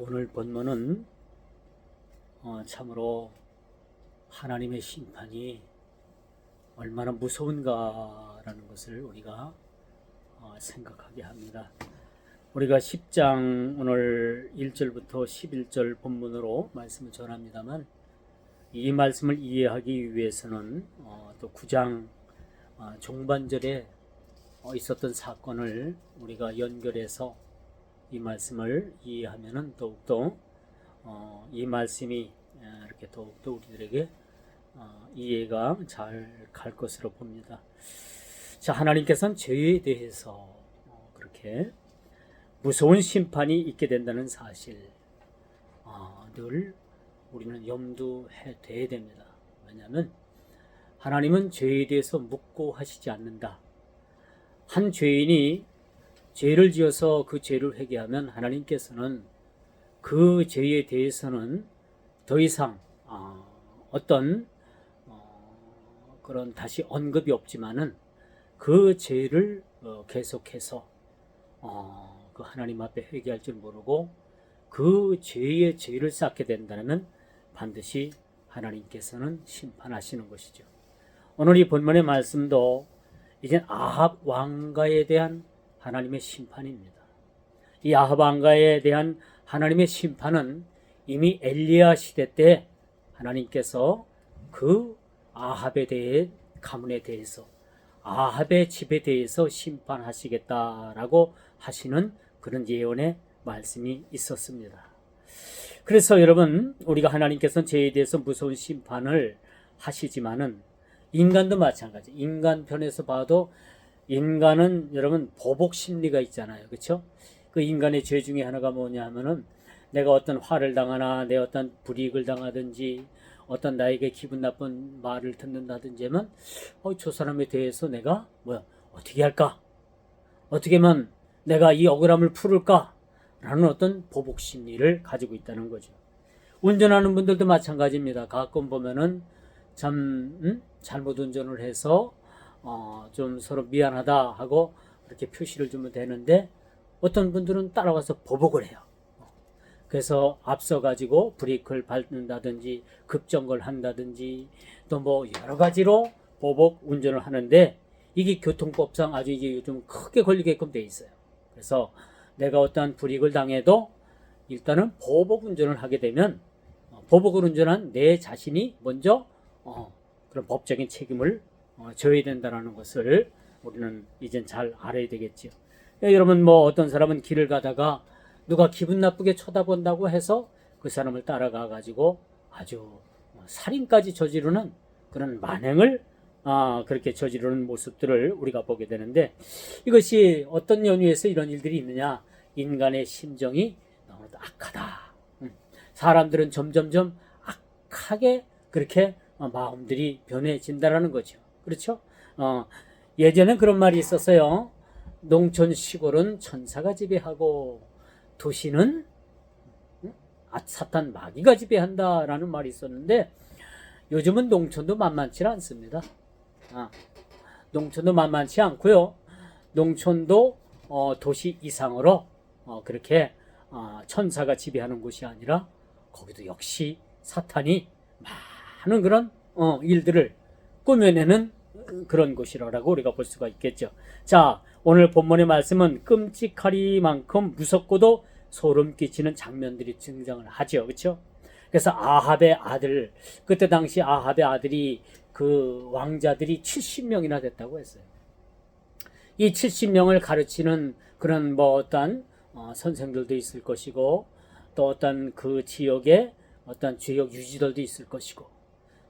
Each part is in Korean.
오늘 본문은 참으로 하나님의 심판이 얼마나 무서운가라는 것을 우리가 생각하게 합니다. 우리가 10장 오늘 1절부터 11절 본문으로 말씀을 전합니다만, 이 말씀을 이해하기 위해서는 또 9장 종반절에 있었던 사건을 우리가 연결해서 이 말씀을 이해하면은 더욱더 이 말씀이 이렇게 더욱더 우리들에게 이해가 잘 갈 것으로 봅니다. 자, 하나님께서는 죄에 대해서 그렇게 무서운 심판이 있게 된다는 사실 늘 우리는 염두해 둬야 됩니다. 왜냐하면 하나님은 죄에 대해서 묵고 하시지 않는다. 한 죄인이 죄를 지어서 그 죄를 회개하면 하나님께서는 그 죄에 대해서는 더 이상 어떤 그런 다시 언급이 없지만은 그 죄를 계속해서 그 하나님 앞에 회개할 줄 모르고 그 죄의 죄를 쌓게 된다면 반드시 하나님께서는 심판하시는 것이죠. 오늘 이 본문의 말씀도 이젠 아합 왕가에 대한 하나님의 심판입니다. 이 아합 왕가에 대한 하나님의 심판은 이미 엘리야 시대 때 하나님께서 그 아합에 대해 가문에 대해서 아합의 집에 대해서 심판하시겠다라고 하시는 그런 예언의 말씀이 있었습니다. 그래서 여러분, 우리가 하나님께서는 죄에 대해서 무서운 심판을 하시지만은 인간도 마찬가지. 인간 편에서 봐도 인간은 여러분 보복 심리가 있잖아요. 그렇죠? 그 인간의 죄 중에 하나가 뭐냐 하면은 내가 어떤 화를 당하나 내 어떤 불이익을 당하든지 어떤 나에게 기분 나쁜 말을 듣는다든지 하면 저 사람에 대해서 내가 어떻게 할까? 어떻게 하면 내가 이 억울함을 풀을까? 라는 어떤 보복 심리를 가지고 있다는 거죠. 운전하는 분들도 마찬가지입니다. 가끔 보면은 참 잘못 운전을 해서 좀 서로 미안하다 하고 그렇게 표시를 주면 되는데 어떤 분들은 따라와서 보복을 해요. 그래서 앞서가지고 브레이크를 밟는다든지 급정거를 한다든지 또 뭐 여러 가지로 보복 운전을 하는데 이게 교통법상 아주 이제 요즘 크게 걸리게끔 돼 있어요. 그래서 내가 어떠한 불이익을 당해도 일단은 보복 운전을 하게 되면 보복을 운전한 내 자신이 먼저 그런 법적인 책임을 져야 된다는 것을 우리는 이젠 잘 알아야 되겠죠. 여러분, 어떤 사람은 길을 가다가 누가 기분 나쁘게 쳐다본다고 해서 그 사람을 따라가 가지고 아주 살인까지 저지르는 그런 만행을 그렇게 저지르는 모습들을 우리가 보게 되는데, 이것이 어떤 연유에서 이런 일들이 있느냐? 인간의 심정이 너무나도 악하다. 사람들은 점점점 악하게 그렇게 마음들이 변해진다라는 거죠. 그렇죠? 예전엔 그런 말이 있었어요. 농촌 시골은 천사가 지배하고 도시는 사탄 마귀가 지배한다라는 말이 있었는데, 요즘은 농촌도 만만치 않습니다. 농촌도 만만치 않고요. 농촌도 도시 이상으로 그렇게 천사가 지배하는 곳이 아니라 거기도 역시 사탄이 많은 그런 일들을 꾸며내는 그런 곳이라고 우리가 볼 수가 있겠죠. 자, 오늘 본문의 말씀은 끔찍하리만큼 무섭고도 소름 끼치는 장면들이 등장을 하죠. 그렇죠? 그래서 아합의 아들, 그때 당시 아합의 아들이 그 왕자들이 70명이나 됐다고 했어요. 이 70명을 가르치는 그런 어떤 선생들도 있을 것이고, 또 어떤 그 지역에 어떤 지역 유지들도 있을 것이고.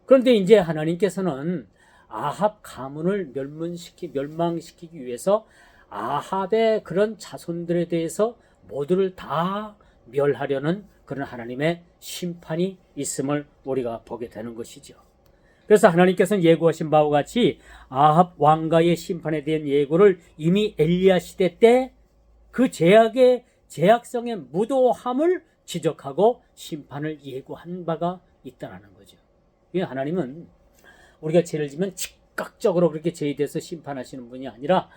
그런데 이제 하나님께서는 아합 가문을 멸망시키기 위해서 아합의 그런 자손들에 대해서 모두를 다 멸하려는 그런 하나님의 심판이 있음을 우리가 보게 되는 것이죠. 그래서 하나님께서는 예고하신 바와 같이 아합 왕가의 심판에 대한 예고를 이미 엘리야 시대 때 그 제약성의 무도함을 지적하고 심판을 예고한 바가 있다는 거죠. 하나님은 우리가 죄를 지면 즉각적으로 그렇게 죄에 대해서 심판하시는 분이 아니라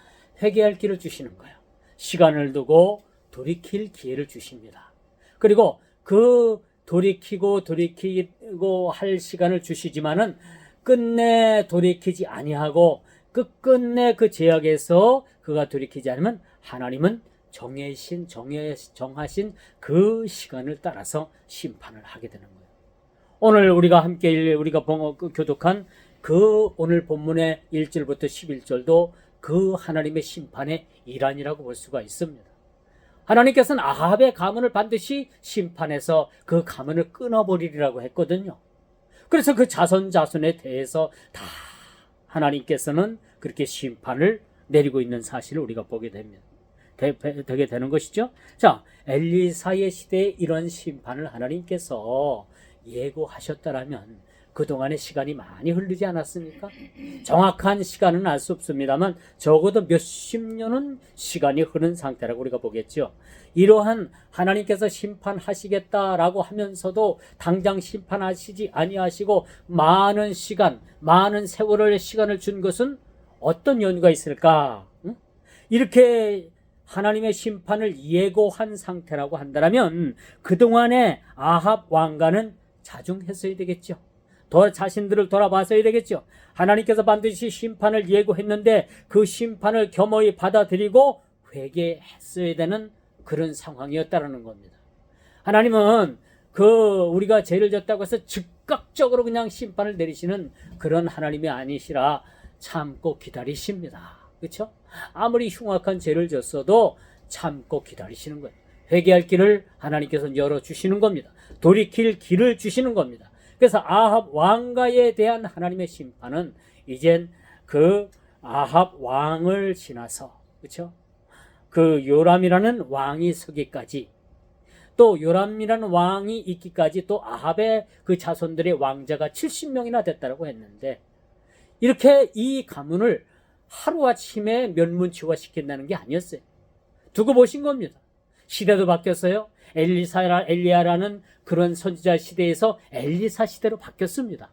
회개할 길을 주시는 거예요. 시간을 두고 돌이킬 기회를 주십니다. 그리고 그 돌이키고 할 시간을 주시지만은 끝내 돌이키지 아니하고 끝내 그 제약에서 그가 돌이키지 않으면 하나님은 정하신 그 시간을 따라서 심판을 하게 되는 거예요. 오늘 우리가 교독한 그 오늘 본문의 1절부터 11절도 그 하나님의 심판의 일환이라고 볼 수가 있습니다. 하나님께서는 아합의 가문을 반드시 심판해서 그 가문을 끊어버리리라고 했거든요. 그래서 그 자손에 대해서 다 하나님께서는 그렇게 심판을 내리고 있는 사실을 우리가 보게 됩니다. 되게 되는 것이죠. 자, 엘리사의 시대에 이런 심판을 하나님께서 예고하셨다라면 그동안의 시간이 많이 흐르지 않았습니까? 정확한 시간은 알 수 없습니다만 적어도 몇십 년은 시간이 흐른 상태라고 우리가 보겠죠. 이러한 하나님께서 심판하시겠다라고 하면서도 당장 심판하시지 아니하시고 많은 세월의 시간을 준 것은 어떤 연유가 있을까? 이렇게 하나님의 심판을 예고한 상태라고 한다면 그동안의 아합 왕가는 자중했어야 되겠죠. 자신들을 돌아봤어야 되겠죠. 하나님께서 반드시 심판을 예고했는데 그 심판을 겸허히 받아들이고 회개했어야 되는 그런 상황이었다라는 겁니다. 하나님은 우리가 죄를 졌다고 해서 즉각적으로 그냥 심판을 내리시는 그런 하나님이 아니시라 참고 기다리십니다. 그렇죠? 아무리 흉악한 죄를 졌어도 참고 기다리시는 거예요. 회개할 길을 하나님께서 열어주시는 겁니다. 돌이킬 길을 주시는 겁니다. 그래서 아합 왕가에 대한 하나님의 심판은 이젠 그 아합 왕을 지나서, 그렇죠? 그 요람이라는 왕이 서기까지, 또 요람이라는 왕이 있기까지, 또 아합의 그 자손들의 왕자가 70명이나 됐다고 했는데, 이렇게 이 가문을 하루아침에 멸문치화시킨다는 게 아니었어요. 두고 보신 겁니다. 시대도 바뀌었어요. 엘리야라는 그런 선지자 시대에서 엘리사 시대로 바뀌었습니다.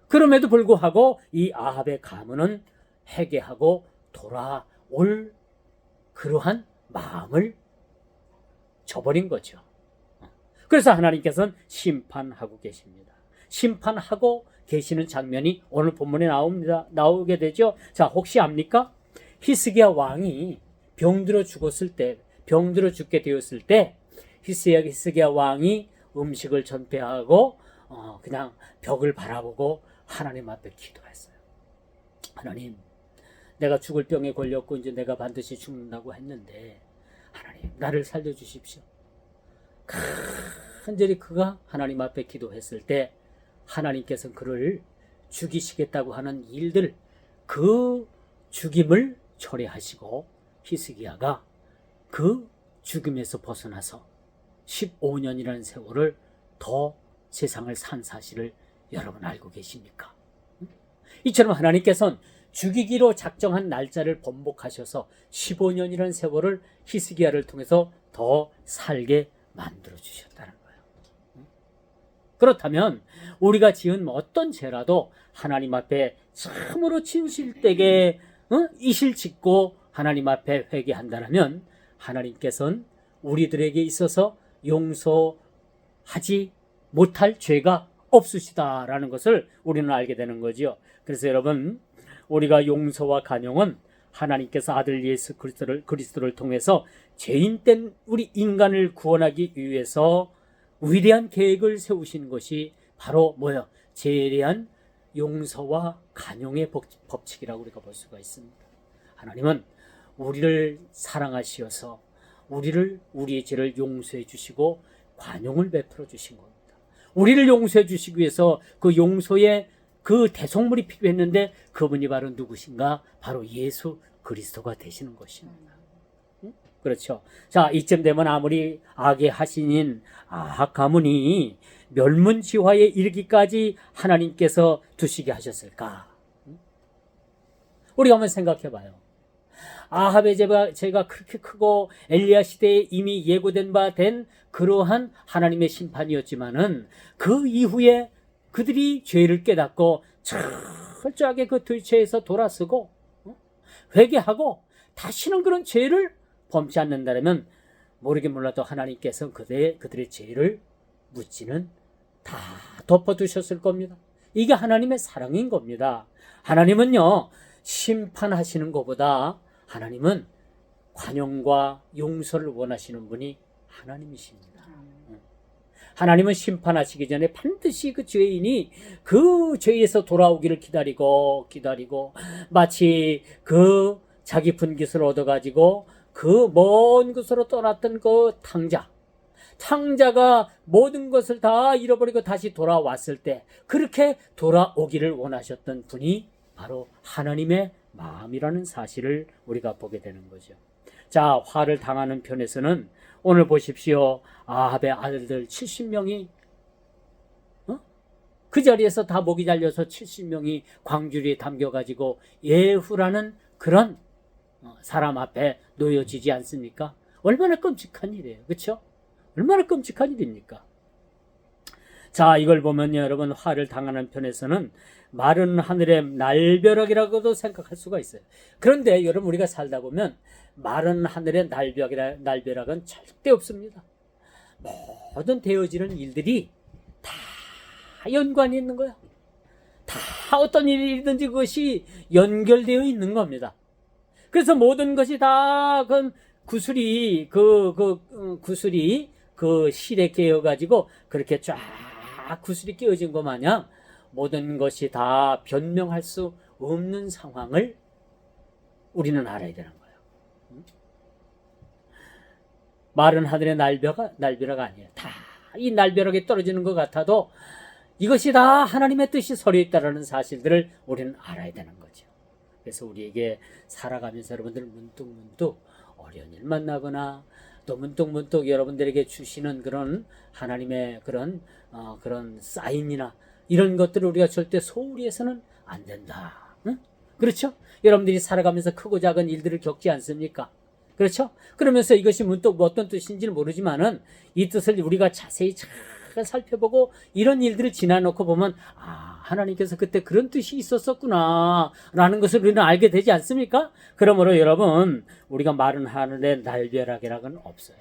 그럼에도 불구하고 이 아합의 가문은 회개하고 돌아올 그러한 마음을 저버린 거죠. 그래서 하나님께서는 심판하고 계십니다. 심판하고 계시는 장면이 오늘 본문에 나오게 되죠. 자, 혹시 압니까? 히스기야 왕이 병들어 죽게 되었을 때 히스기야 왕이 음식을 전폐하고 그냥 벽을 바라보고 하나님 앞에 기도했어요. 하나님, 내가 죽을 병에 걸렸고 이제 내가 반드시 죽는다고 했는데 하나님, 나를 살려주십시오. 간절히 그가 하나님 앞에 기도했을 때 하나님께서는 그를 죽이시겠다고 하는 일들, 그 죽임을 철회하시고 히스기야가 그 죽음에서 벗어나서 15년이라는 세월을 더 세상을 산 사실을 여러분 알고 계십니까? 이처럼 하나님께서는 죽이기로 작정한 날짜를 번복하셔서 15년이라는 세월을 히스기야를 통해서 더 살게 만들어 주셨다는 거예요. 그렇다면 우리가 지은 어떤 죄라도 하나님 앞에 참으로 진실되게 이실 짓고 하나님 앞에 회개한다면 하나님께서는 우리들에게 있어서 용서하지 못할 죄가 없으시다라는 것을 우리는 알게 되는 거죠. 그래서 여러분, 우리가 용서와 간용은 하나님께서 아들 예수 그리스도를 통해서 죄인된 우리 인간을 구원하기 위해서 위대한 계획을 세우신 것이 바로 뭐예요? 죄에 대한 용서와 간용의 법칙이라고 우리가 볼 수가 있습니다. 하나님은 우리를 사랑하시어서 우리의 죄를 용서해 주시고 관용을 베풀어 주신 겁니다. 우리를 용서해 주시기 위해서 그 용서의 그 대속물이 필요했는데 그분이 바로 누구신가? 바로 예수 그리스도가 되시는 것입니다. 그렇죠. 자, 이쯤 되면 아무리 악의 하신인 아합 가문이 멸문지화에 이르기까지 하나님께서 두시게 하셨을까? 우리가 한번 생각해 봐요. 아합의 죄가 그렇게 크고 엘리야 시대에 이미 예고된 바 된 그러한 하나님의 심판이었지만은 그 이후에 그들이 죄를 깨닫고 철저하게 그 죄에서 돌아서고 회개하고 다시는 그런 죄를 범치 않는다면 모르긴 몰라도 하나님께서 그들의 죄를 묻지는 다 덮어두셨을 겁니다. 이게 하나님의 사랑인 겁니다. 하나님은요, 심판하시는 것보다 하나님은 관용과 용서를 원하시는 분이 하나님이십니다. 하나님은 심판하시기 전에 반드시 그 죄인이 그 죄에서 돌아오기를 기다리고 마치 그 자기 분깃을 얻어가지고 그 먼 곳으로 떠났던 그 탕자가 모든 것을 다 잃어버리고 다시 돌아왔을 때 그렇게 돌아오기를 원하셨던 분이 바로 하나님의 마음이라는 사실을 우리가 보게 되는 거죠. 자, 화를 당하는 편에서는 오늘 보십시오. 아합의 아들들 70명이 그 자리에서 다 목이 잘려서 70명이 광주리에 담겨가지고 예후라는 그런 사람 앞에 놓여지지 않습니까? 얼마나 끔찍한 일이에요. 그렇죠? 얼마나 끔찍한 일입니까? 자, 이걸 보면 여러분, 화를 당하는 편에서는 마른 하늘의 날벼락이라고도 생각할 수가 있어요. 그런데 여러분, 우리가 살다 보면 마른 하늘의 날벼락은 절대 없습니다. 모든 되어지는 일들이 다 연관이 있는 거예요. 다 어떤 일이든지 그것이 연결되어 있는 겁니다. 그래서 모든 것이 다 구슬이 그 실에 깨어가지고 그렇게 쫙 구슬이 깨어진 것 마냥 모든 것이 다 변명할 수 없는 상황을 우리는 알아야 되는 거예요. 마른 하늘의 날벼락 아니에요. 다 이 날벼락이 떨어지는 것 같아도 이것이 다 하나님의 뜻이 서려 있다는 사실들을 우리는 알아야 되는 거죠. 그래서 우리에게 살아가면서 여러분들 문득문득 어려운 일 만나거나 또 문득문득 여러분들에게 주시는 그런 하나님의 그런 사인이나 이런 것들을 우리가 절대 소홀히 해서는 안 된다. 응? 그렇죠? 여러분들이 살아가면서 크고 작은 일들을 겪지 않습니까? 그렇죠? 그러면서 이것이 문득 어떤 뜻인지는 모르지만은 이 뜻을 우리가 자세히 잘 살펴보고 이런 일들을 지나놓고 보면 하나님께서 그때 그런 뜻이 있었었구나 라는 것을 우리는 알게 되지 않습니까? 그러므로 여러분, 우리가 마른 하늘의 날벼락이라고는 없어요.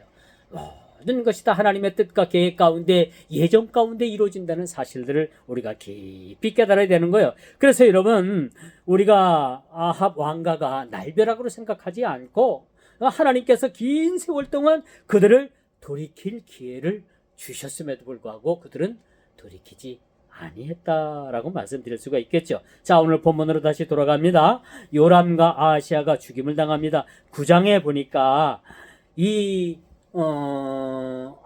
모든 것이 다 하나님의 뜻과 계획 가운데, 예정 가운데 이루어진다는 사실들을 우리가 깊이 깨달아야 되는 거예요. 그래서 여러분, 우리가 아합 왕가가 날벼락으로 생각하지 않고 하나님께서 긴 세월 동안 그들을 돌이킬 기회를 주셨음에도 불구하고 그들은 돌이키지 아니했다라고 말씀드릴 수가 있겠죠. 자, 오늘 본문으로 다시 돌아갑니다. 요람과 아하시아가 죽임을 당합니다. 9장에 보니까 이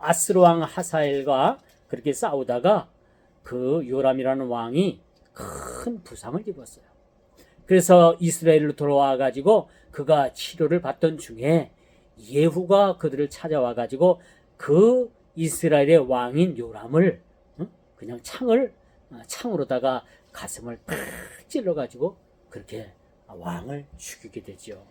아스로 왕 하사엘과 그렇게 싸우다가 그 요람이라는 왕이 큰 부상을 입었어요. 그래서 이스라엘로 돌아와 가지고 그가 치료를 받던 중에 예후가 그들을 찾아와 가지고 그 이스라엘의 왕인 요람을 그냥 창으로다가 가슴을 팍 찔러가지고 그렇게 왕을 죽이게 되죠.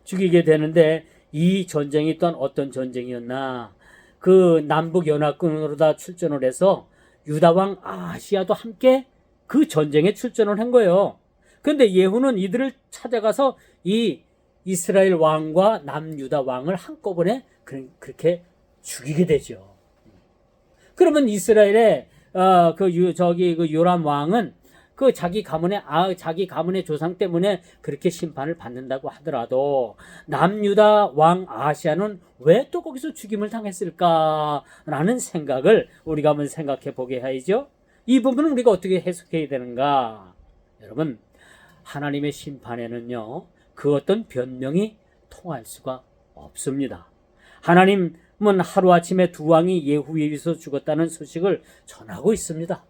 죽이게 되는데 이 전쟁이 또한 어떤 전쟁이었나? 그 남북 연합군으로 다 출전을 해서 유다 왕 아하시아도 함께 그 전쟁에 출전을 한 거예요. 그런데 예후는 이들을 찾아가서 이 이스라엘 왕과 남유다 왕을 한꺼번에 그렇게 죽이게 되죠. 그러면 이스라엘의 그 요람 왕은 그 자기 가문의 조상 때문에 그렇게 심판을 받는다고 하더라도 남유다 왕 아하시아는 왜 또 거기서 죽임을 당했을까라는 생각을 우리가 한번 생각해 보게 해야죠. 이 부분은 우리가 어떻게 해석해야 되는가? 여러분, 하나님의 심판에는요, 그 어떤 변명이 통할 수가 없습니다. 하나님은 하루아침에 두 왕이 예후에 의해서 죽었다는 소식을 전하고 있습니다.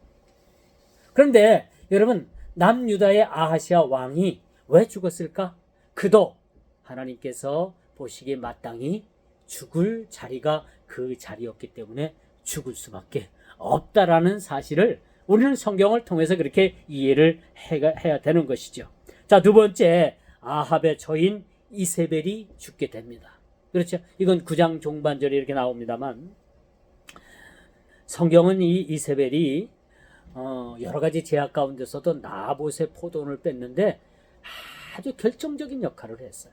그런데 여러분, 남유다의 아하시아 왕이 왜 죽었을까? 그도 하나님께서 보시기에 마땅히 죽을 자리가 그 자리였기 때문에 죽을 수밖에 없다라는 사실을 우리는 성경을 통해서 그렇게 이해를 해야 되는 것이죠. 자, 두 번째, 아합의 처인 이세벨이 죽게 됩니다. 그렇죠? 이건 9장 종반절에 이렇게 나옵니다만, 성경은 이 이세벨이 여러 가지 제약 가운데서도 나봇의 포도원을 뺐는데 아주 결정적인 역할을 했어요.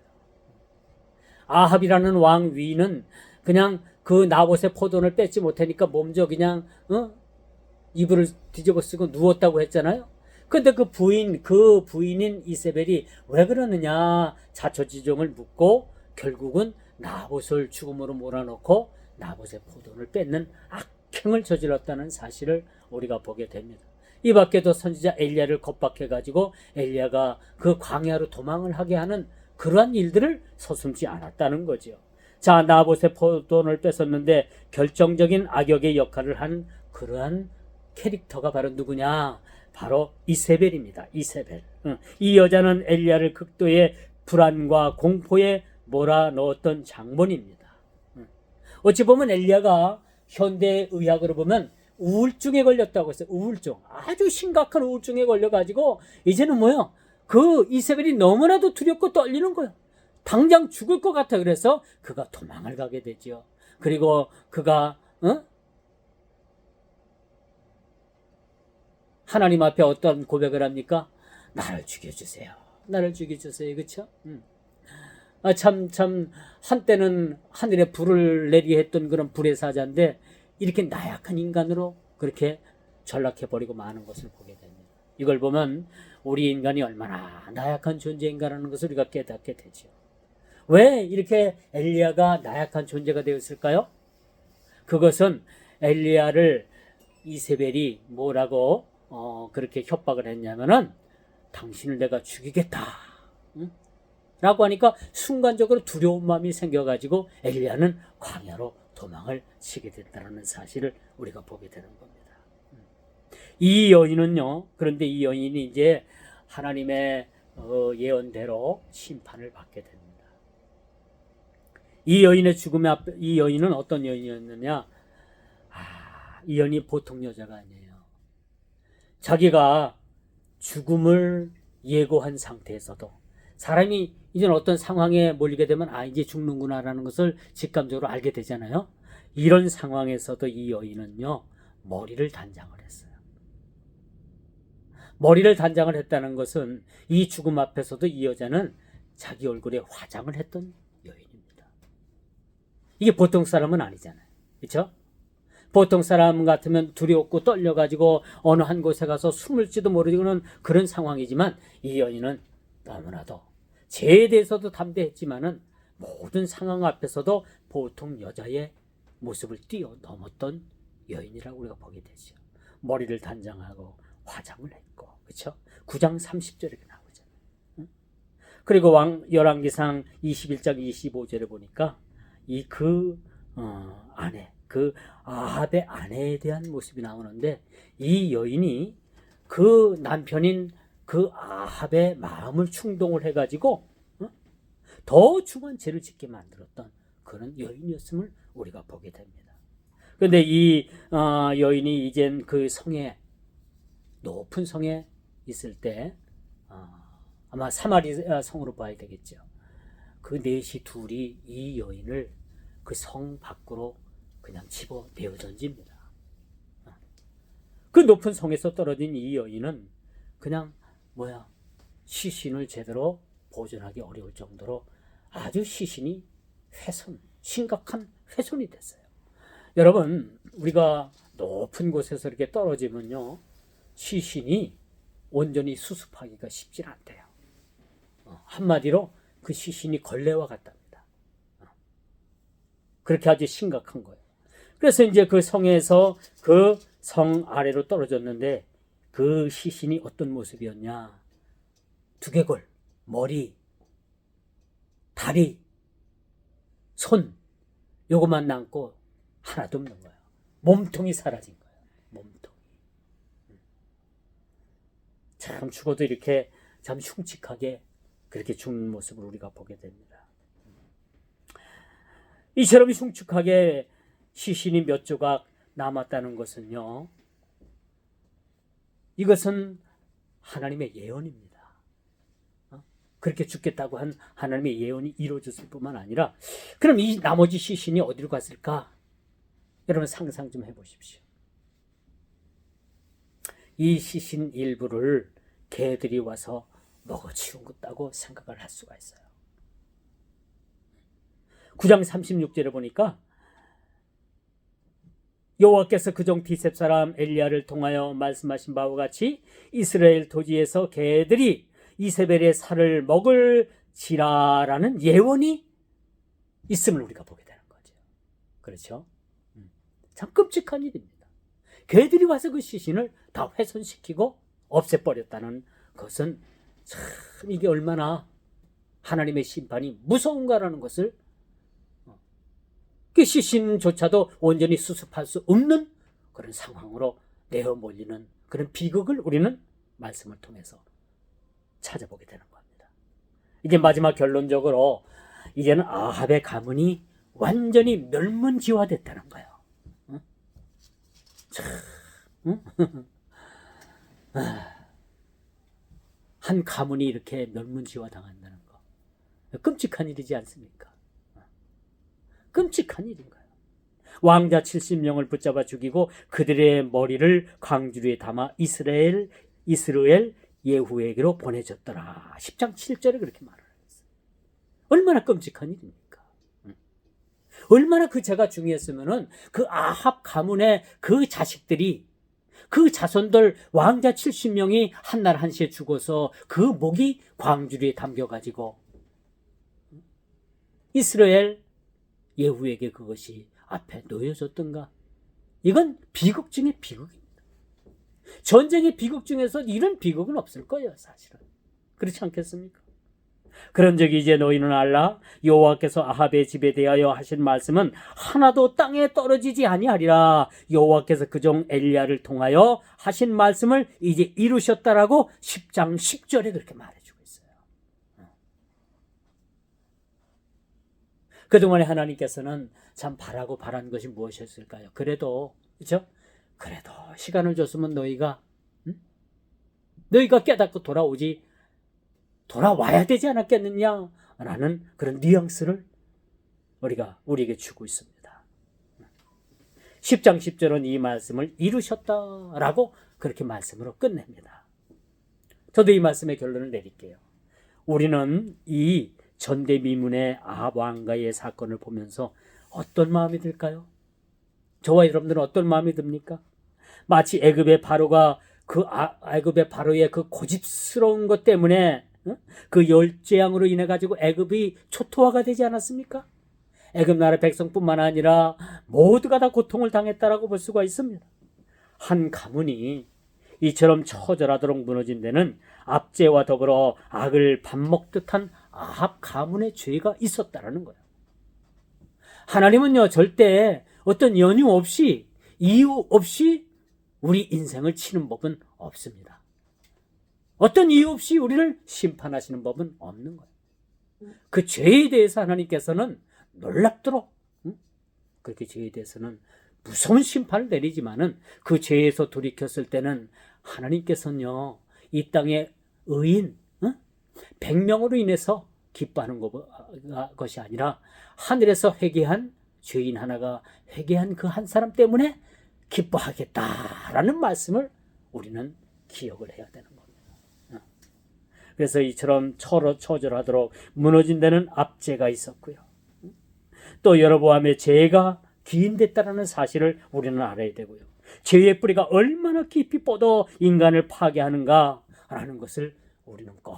아합이라는 왕 위는 그냥 그 나봇의 포도원을 뺏지 못하니까 몸져 그냥 이불을 뒤집어 쓰고 누웠다고 했잖아요. 근데 그 부인인 이세벨이 왜 그러느냐 자초지종을 묻고 결국은 나봇을 죽음으로 몰아넣고 나봇의 포도원을 뺏는 악행을 저질렀다는 사실을 우리가 보게 됩니다. 이 밖에도 선지자 엘리야를 겁박해가지고 엘리야가 그 광야로 도망을 하게 하는 그러한 일들을 서슴지 않았다는 거죠. 자, 나봇의 포도원을 뺏었는데 결정적인 악역의 역할을 한 그러한 캐릭터가 바로 누구냐? 바로 이세벨입니다. 이세벨. 이 여자는 엘리야를 극도의 불안과 공포에 몰아넣었던 장본입니다. 어찌 보면 엘리야가 현대 의학으로 보면 우울증에 걸렸다고 했어요. 우울증. 아주 심각한 우울증에 걸려가지고 이제는 뭐야? 그 이세벨이 너무나도 두렵고 떨리는 거야. 당장 죽을 것 같아. 그래서 그가 도망을 가게 되죠. 그리고 그가 하나님 앞에 어떤 고백을 합니까? 나를 죽여주세요. 나를 죽여주세요. 그렇죠? 참 한때는 하늘에 불을 내리게 했던 그런 불의 사자인데 이렇게 나약한 인간으로 그렇게 전락해버리고 마는 것을 보게 됩니다. 이걸 보면 우리 인간이 얼마나 나약한 존재인가라는 것을 우리가 깨닫게 되죠. 왜 이렇게 엘리야가 나약한 존재가 되었을까요? 그것은 엘리야를 이세벨이 뭐라고 그렇게 협박을 했냐면은 당신을 내가 죽이겠다 라고 하니까 순간적으로 두려운 마음이 생겨가지고 엘리야는 광야로 도망을 치게 됐다는 사실을 우리가 보게 되는 겁니다. 이 여인은요, 그런데 이 여인이 이제 하나님의 예언대로 심판을 받게 됩니다. 이 여인의 죽음의 앞에, 이 여인은 어떤 여인이었느냐? 이 여인이 보통 여자가 아니에요. 자기가 죽음을 예고한 상태에서도 사람이 이제 어떤 상황에 몰리게 되면 이제 죽는구나라는 것을 직감적으로 알게 되잖아요. 이런 상황에서도 이 여인은요, 머리를 단장을 했어요. 머리를 단장을 했다는 것은 이 죽음 앞에서도 이 여자는 자기 얼굴에 화장을 했던 여인입니다. 이게 보통 사람은 아니잖아요. 그렇죠? 보통 사람 같으면 두렵고 떨려가지고 어느 한 곳에 가서 숨을지도 모르는 그런 상황이지만 이 여인은 너무나도 죄에 대해서도 담대했지만은 모든 상황 앞에서도 보통 여자의 모습을 뛰어넘었던 여인이라고 우리가 보게 되죠. 머리를 단장하고 화장을 했고, 그렇죠? 9장 30절에 이렇게 나오잖아요. 그리고 열왕기상 21장 25절에 보니까 아내, 그 아합의 아내에 대한 모습이 나오는데 이 여인이 그 남편인 그 아합의 마음을 충동을 해가지고 더 중한 죄를 짓게 만들었던 그런 여인이었음을 우리가 보게 됩니다. 그런데 이 여인이 이젠 그 성에, 높은 성에 있을 때 아마 사마리아 성으로 봐야 되겠죠. 그 넷이 둘이 이 여인을 그 성 밖으로 그냥 집어 내어 던집니다. 그 높은 성에서 떨어진 이 여인은 그냥 시신을 제대로 보존하기 어려울 정도로 아주 시신이 심각한 훼손이 됐어요. 여러분, 우리가 높은 곳에서 이렇게 떨어지면요, 시신이 온전히 수습하기가 쉽지 않대요. 한마디로 그 시신이 걸레와 같답니다. 그렇게 아주 심각한 거예요. 그래서 이제 그 성에서 그 성 아래로 떨어졌는데 그 시신이 어떤 모습이었냐? 두개골, 머리, 다리, 손, 요것만 남고 하나도 없는 거예요. 몸통이 사라진 거예요. 몸통이. 참 죽어도 이렇게 참 흉측하게 그렇게 죽는 모습을 우리가 보게 됩니다. 이처럼 흉측하게 시신이 몇 조각 남았다는 것은요, 이것은 하나님의 예언입니다. 그렇게 죽겠다고 한 하나님의 예언이 이루어졌을 뿐만 아니라, 그럼 이 나머지 시신이 어디로 갔을까? 여러분 상상 좀 해보십시오. 이 시신 일부를 개들이 와서 먹어치운다고 생각을 할 수가 있어요. 9장 36절에 보니까 여호와께서 그종 디셉 사람 엘리야를 통하여 말씀하신 바와 같이 이스라엘 토지에서 개들이 이세벨의 살을 먹을지라라는 예언이 있음을 우리가 보게 되는 거죠. 그렇죠? 참 끔찍한 일입니다. 개들이 와서 그 시신을 다 훼손시키고 없애버렸다는 것은 참 이게 얼마나 하나님의 심판이 무서운가라는 것을, 그 시신조차도 온전히 수습할 수 없는 그런 상황으로 내어 몰리는 그런 비극을 우리는 말씀을 통해서 찾아보게 되는 겁니다. 이제 마지막 결론적으로 이제는 아합의 가문이 완전히 멸문지화됐다는 거예요. 한 가문이 이렇게 멸문지화 당한다는 거 끔찍한 일이지 않습니까? 끔찍한 일인가요? 왕자 70명을 붙잡아 죽이고 그들의 머리를 광주리에 담아 이스라엘 예후에게로 보내줬더라. 10장 7절에 그렇게 말을 했어요. 얼마나 끔찍한 일입니까? 얼마나 그 죄가 중요했으면은 그 아합 가문의 그 자식들이, 그 자손들 왕자 70명이 한날 한시에 죽어서 그 목이 광주리에 담겨가지고 이스라엘 예후에게 그것이 앞에 놓여졌던가? 이건 비극 중에 비극입니다. 전쟁의 비극 중에서 이런 비극은 없을 거예요, 사실은. 그렇지 않겠습니까? 그런즉 이제 너희는 알라, 여호와께서 아합의 집에 대하여 하신 말씀은 하나도 땅에 떨어지지 아니하리라. 여호와께서 그종 엘리야를 통하여 하신 말씀을 이제 이루셨다라고 10장 10절에 그렇게 말해주고 있어요. 그동안에 하나님께서는 참 바라고 바란 것이 무엇이었을까요? 그래도, 그렇죠? 그래도 시간을 줬으면 너희가 깨닫고 돌아와야 되지 않았겠느냐라는 그런 뉘앙스를 우리에게 주고 있습니다. 10장 10절은 이 말씀을 이루셨다라고 그렇게 말씀으로 끝냅니다. 저도 이 말씀의 결론을 내릴게요. 우리는 이 전대미문의 아합 왕가의 사건을 보면서 어떤 마음이 들까요? 저와 여러분들은 어떤 마음이 듭니까? 마치 애굽의 바로가 애굽의 바로의 그 고집스러운 것 때문에 그 열재앙으로 인해 가지고 애굽이 초토화가 되지 않았습니까? 애굽 나라 백성뿐만 아니라 모두가 다 고통을 당했다라고 볼 수가 있습니다. 한 가문이 이처럼 처절하도록 무너진 데는 압제와 더불어 악을 밥 먹듯한 아합 가문의 죄가 있었다라는 거예요. 하나님은요, 절대 어떤 연유 없이, 이유 없이 우리 인생을 치는 법은 없습니다. 어떤 이유 없이 우리를 심판하시는 법은 없는 거예요. 그 죄에 대해서 하나님께서는 놀랍도록 그렇게 죄에 대해서는 무서운 심판을 내리지만은 그 죄에서 돌이켰을 때는 하나님께서는요, 이 땅의 의인 100명으로 인해서 기뻐하는 것이 아니라 하늘에서 회개한 죄인 하나가 회개한 그 한 사람 때문에 기뻐하겠다라는 말씀을 우리는 기억을 해야 되는 겁니다. 그래서 이처럼 처절하도록 무너진 데는 압제가 있었고요. 또 여로보암의 죄가 기인됐다는 사실을 우리는 알아야 되고요. 죄의 뿌리가 얼마나 깊이 뻗어 인간을 파괴하는가라는 것을 우리는 꼭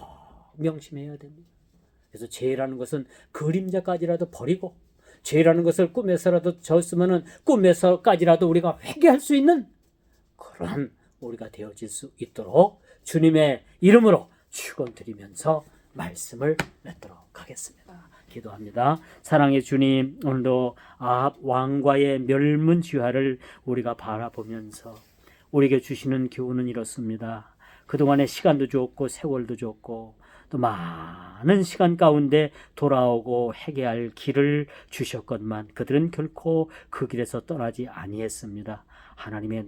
명심해야 됩니다. 그래서 죄라는 것은 그림자까지라도 버리고, 죄라는 것을 꿈에서라도 졌으면은 꿈에서까지라도 우리가 회개할 수 있는 그런 우리가 되어질 수 있도록 주님의 이름으로 축원드리면서 말씀을 맺도록 하겠습니다. 기도합니다. 사랑의 주님, 오늘도 아합 왕과의 멸문지화를 우리가 바라보면서 우리에게 주시는 교훈은 이렇습니다. 그동안의 시간도 줬고 세월도 줬고 또 많은 시간 가운데 돌아오고 회개할 길을 주셨건만 그들은 결코 그 길에서 떠나지 아니했습니다. 하나님의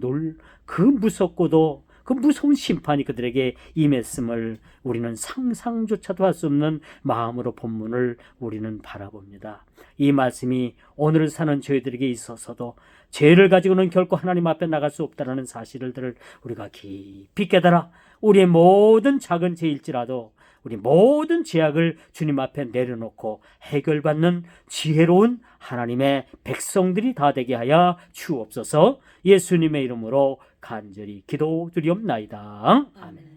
그 무섭고도 그 무서운 심판이 그들에게 임했음을 우리는 상상조차도 할 수 없는 마음으로 본문을 우리는 바라봅니다. 이 말씀이 오늘 사는 저희들에게 있어서도 죄를 가지고는 결코 하나님 앞에 나갈 수 없다는 사실을 우리가 깊이 깨달아 우리의 모든 작은 죄일지라도 우리 모든 죄악을 주님 앞에 내려놓고 해결받는 지혜로운 하나님의 백성들이 다 되게 하여 주옵소서. 예수님의 이름으로 간절히 기도드리옵나이다. 아멘.